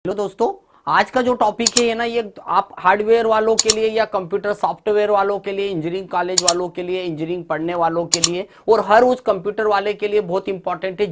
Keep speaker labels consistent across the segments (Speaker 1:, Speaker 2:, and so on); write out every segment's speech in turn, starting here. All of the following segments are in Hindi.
Speaker 1: हेलो दोस्तों, आज का जो टॉपिक है ना, ये आप हार्डवेयर वालों के लिए या कंप्यूटर सॉफ्टवेयर वालों के लिए, इंजीनियरिंग कॉलेज वालों के लिए, इंजीनियरिंग पढ़ने वालों के लिए और हर उस कंप्यूटर वाले के लिए बहुत इंपॉर्टेंट है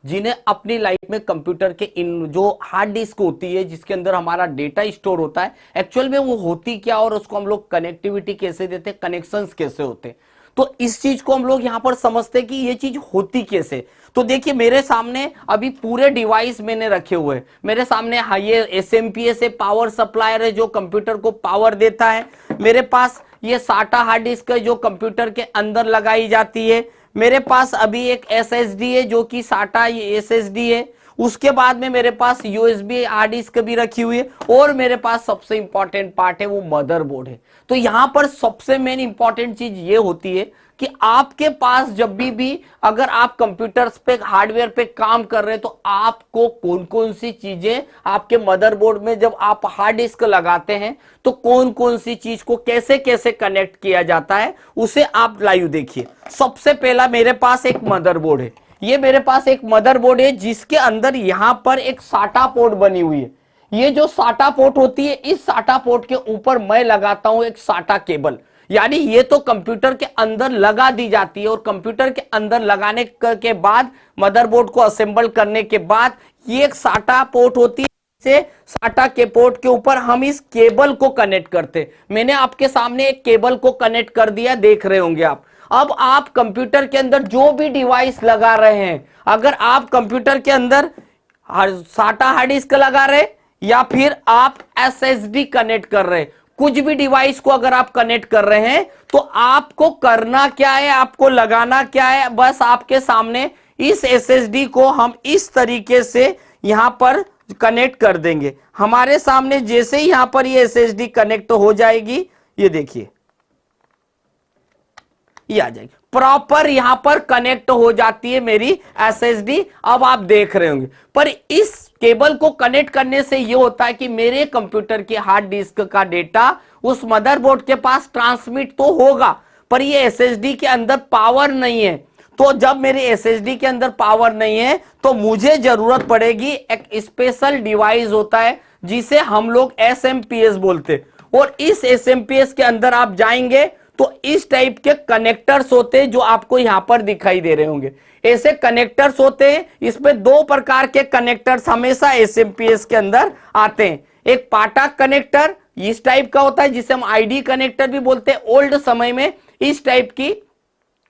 Speaker 1: जिन्हें अपनी लाइफ में कंप्यूटर के इन जो हार्ड डिस्क होती है जिसके अंदर हमारा डेटा स्टोर होता है, एक्चुअल में वो होती क्या और उसको हम लोग कनेक्टिविटी कैसे देते हैं, कनेक्शंस कैसे होते हैं। तो इस चीज को हम लोग यहां पर समझते हैं कि ये चीज होती कैसे। तो देखिए मेरे सामने अभी पूरे डिवाइस मैंने रखे हुए हैं। मेरे सामने ये एसएमपीएस है, पावर सप्लायर है जो कंप्यूटर को पावर देता है। मेरे पास ये साटा हार्ड डिस्क है जो कंप्यूटर के अंदर लगाई जाती है। मेरे पास अभी एक एसएसडी है जो कि साटा एसएसडी है। उसके बाद में मेरे पास यूएसबी हार्ड डिस्क भी रखी हुई है और मेरे पास सबसे इंपॉर्टेंट पार्ट है वो मदरबोर्ड है। तो यहां पर सबसे मेन इंपॉर्टेंट चीज ये होती है कि आपके पास जब भी अगर आप कंप्यूटर्स पे हार्डवेयर पे काम कर रहे हैं तो आपको कौन कौन सी चीजें आपके मदरबोर्ड में जब आप हार्ड डिस्क लगाते हैं तो कौन कौन सी चीज को कैसे कैसे कनेक्ट किया जाता है उसे आप लाइव देखिए। सबसे पहला मेरे पास एक मदरबोर्ड है। ये मेरे पास एक मदरबोर्ड है जिसके अंदर यहां पर एक साटा पोर्ट बनी हुई है। ये जो साटा पोर्ट होती है, इस साटा पोर्ट के ऊपर मैं लगाता हूं एक साटा केबल, यानी ये तो कंप्यूटर के अंदर लगा दी जाती है और कंप्यूटर के अंदर लगाने के बाद मदरबोर्ड को असेंबल करने के बाद ये एक साटा पोर्ट होती है। से साटा के पोर्ट के ऊपर हम इस केबल को कनेक्ट करते। मैंने आपके सामने एक केबल को कनेक्ट कर दिया, देख रहे होंगे आप। अब आप कंप्यूटर के अंदर जो भी डिवाइस लगा रहे हैं, अगर आप कंप्यूटर के अंदर साटा हार्ड डिस्क लगा रहे या फिर आप एसएसडी कनेक्ट कर रहे, कुछ भी डिवाइस को अगर आप कनेक्ट कर रहे हैं तो आपको करना क्या है, आपको लगाना क्या है। बस आपके सामने इस एसएसडी को हम इस तरीके से यहां पर कनेक्ट कर देंगे। हमारे सामने जैसे ही यहां पर ये एसएसडी कनेक्ट हो जाएगी, ये देखिए ये आ जाएगी, प्रॉपर यहां पर कनेक्ट हो जाती है मेरी एसएसडी। अब आप देख रहे होंगे, पर इस केबल को कनेक्ट करने से यह होता है कि मेरे कंप्यूटर की हार्ड डिस्क का डेटा उस मदरबोर्ड के पास ट्रांसमिट तो होगा, पर ये एसएसडी के अंदर पावर नहीं है। तो जब मेरे एसएसडी के अंदर पावर नहीं है तो मुझे जरूरत पड़ेगी एक स्पेशल डिवाइस होता है जिसे हम लोग एसएमपीएस बोलते, और इस एसएमपीएस के अंदर आप जाएंगे तो इस टाइप के कनेक्टर्स होते हैं जो आपको यहां पर दिखाई दे रहे होंगे। ऐसे कनेक्टर्स होते हैं, इसमें दो प्रकार के कनेक्टर्स हमेशा एसएमपीएस के अंदर आते हैं। एक पाटा कनेक्टर इस टाइप का होता है जिसे हम आईडी कनेक्टर भी बोलते हैं। ओल्ड समय में इस टाइप की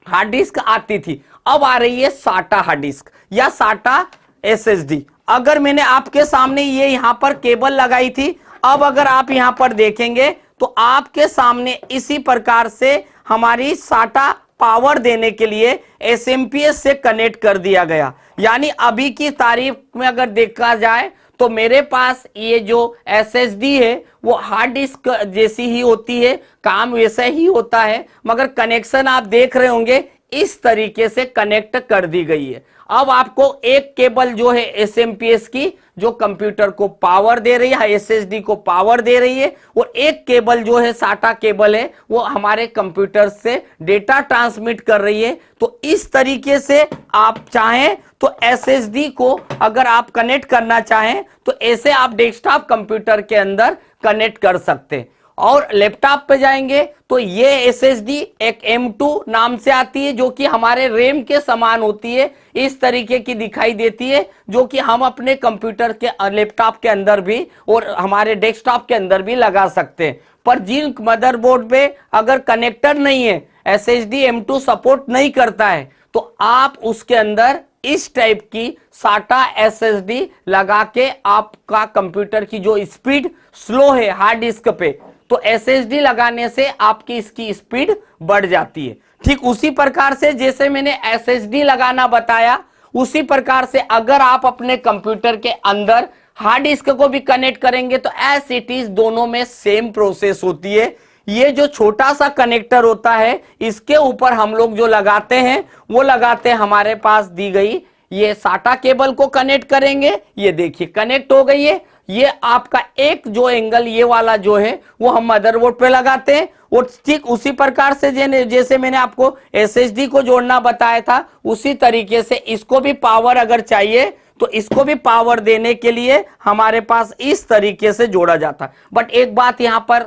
Speaker 1: हार्ड डिस्क आती थी। अब आ रही है साटा हार्ड डिस्क या साटा एसएसडी। अगर मैंने आपके सामने ये यहां पर केबल लगाई थी, अब अगर आप यहां पर देखेंगे तो आपके सामने इसी प्रकार से हमारी साटा पावर देने के लिए एसएमपीएस से कनेक्ट कर दिया गया। यानी अभी की तारीख में अगर देखा जाए तो मेरे पास ये जो एसएसडी है वो हार्ड डिस्क जैसी ही होती है, काम वैसा ही होता है, मगर कनेक्शन आप देख रहे होंगे इस तरीके से कनेक्ट कर दी गई है। अब आपको एक केबल जो है एसएमपीएस की जो कंप्यूटर को पावर दे रही है, एसएसडी को पावर दे रही है, और एक केबल जो है साटा केबल है वो हमारे कंप्यूटर से डेटा ट्रांसमिट कर रही है। तो इस तरीके से आप चाहें तो एसएसडी को अगर आप कनेक्ट करना चाहें तो ऐसे आप डेस्कटॉप कंप्यूटर के अंदर कनेक्ट कर सकते हैं। और लैपटॉप पे जाएंगे तो ये एसएसडी एक M2 नाम से आती है जो कि हमारे रैम के समान होती है, इस तरीके की दिखाई देती है, जो कि हम अपने कंप्यूटर के लैपटॉप के अंदर भी और हमारे डेस्कटॉप के अंदर भी लगा सकते हैं। पर जिन मदरबोर्ड पे अगर कनेक्टर नहीं है, एसएसडी M2 सपोर्ट नहीं करता है, तो आप उसके अंदर इस टाइप की साटा एसएसडी लगा के आपका कंप्यूटर की जो स्पीड स्लो है हार्ड डिस्क पे, तो एसएसडी लगाने से आपकी इसकी स्पीड बढ़ जाती है। ठीक उसी प्रकार से जैसे मैंने एसएसडी लगाना बताया, उसी प्रकार से अगर आप अपने कंप्यूटर के अंदर हार्ड डिस्क को भी कनेक्ट करेंगे तो एज इट इज दोनों में सेम प्रोसेस होती है। ये जो छोटा सा कनेक्टर होता है इसके ऊपर हम लोग जो लगाते हैं वो लगाते हैं हमारे पास दी गई ये साटा केबल को कनेक्ट करेंगे। ये देखिए कनेक्ट हो गई है। ये आपका एक जो एंगल ये वाला जो है वो हम मदरबोर्ड पे लगाते हैं, और ठीक उसी प्रकार से जैसे मैंने आपको एसएसडी को जोड़ना बताया था उसी तरीके से इसको भी पावर अगर चाहिए तो इसको भी पावर देने के लिए हमारे पास इस तरीके से जोड़ा जाता है। बट एक बात यहां पर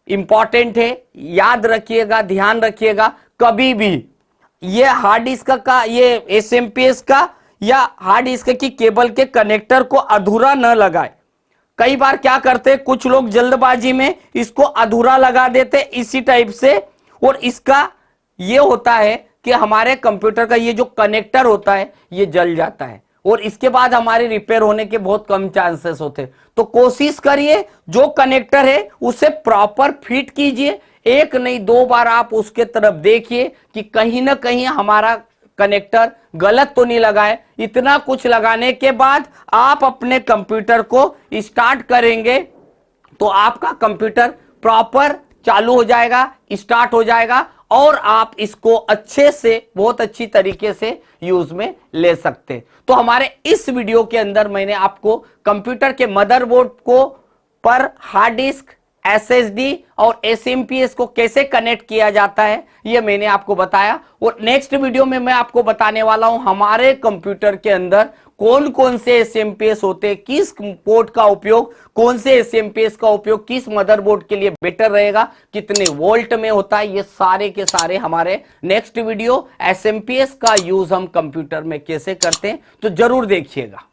Speaker 1: इंपॉर्टेंट है, याद रखिएगा, ध्यान रखिएगा, कभी भी ये हार्ड डिस्क का, ये एसएमपीएस का या हार्ड डिस्क की केबल के कनेक्टर को अधूरा न लगाए। कई बार क्या करते कुछ लोग जल्दबाजी में इसको अधूरा लगा देते इसी टाइप से, और इसका ये होता है कि हमारे कंप्यूटर का ये जो कनेक्टर होता है ये जल जाता है और इसके बाद हमारे रिपेयर होने के बहुत कम चांसेस होते हैं। तो कोशिश करिए जो कनेक्टर है उसे प्रॉपर फिट कीजिए, एक नहीं 2 बार आप उसके तरफ देखिए कि कहीं ना कहीं हमारा कनेक्टर गलत तो नहीं लगाए। इतना कुछ लगाने के बाद आप अपने कंप्यूटर को स्टार्ट करेंगे तो आपका कंप्यूटर प्रॉपर चालू हो जाएगा, स्टार्ट हो जाएगा और आप इसको अच्छे से, बहुत अच्छी तरीके से यूज में ले सकते हैं। तो हमारे इस वीडियो के अंदर मैंने आपको कंप्यूटर के मदरबोर्ड को पर हार्ड डिस्क, एसएसडी और एसएमपीएस को कैसे कनेक्ट किया जाता है ये मैंने आपको बताया। और नेक्स्ट वीडियो में मैं आपको बताने वाला हूं हमारे कंप्यूटर के अंदर कौन कौन से एसएमपीएस होते हैं, किस पोर्ट का उपयोग, कौन से एसएमपीएस का उपयोग किस मदरबोर्ड के लिए बेटर रहेगा, कितने वोल्ट में होता है, ये सारे के सारे हमारे नेक्स्ट वीडियो एसएमपीएस का यूज हम कंप्यूटर में कैसे करते हैं तो जरूर देखिएगा।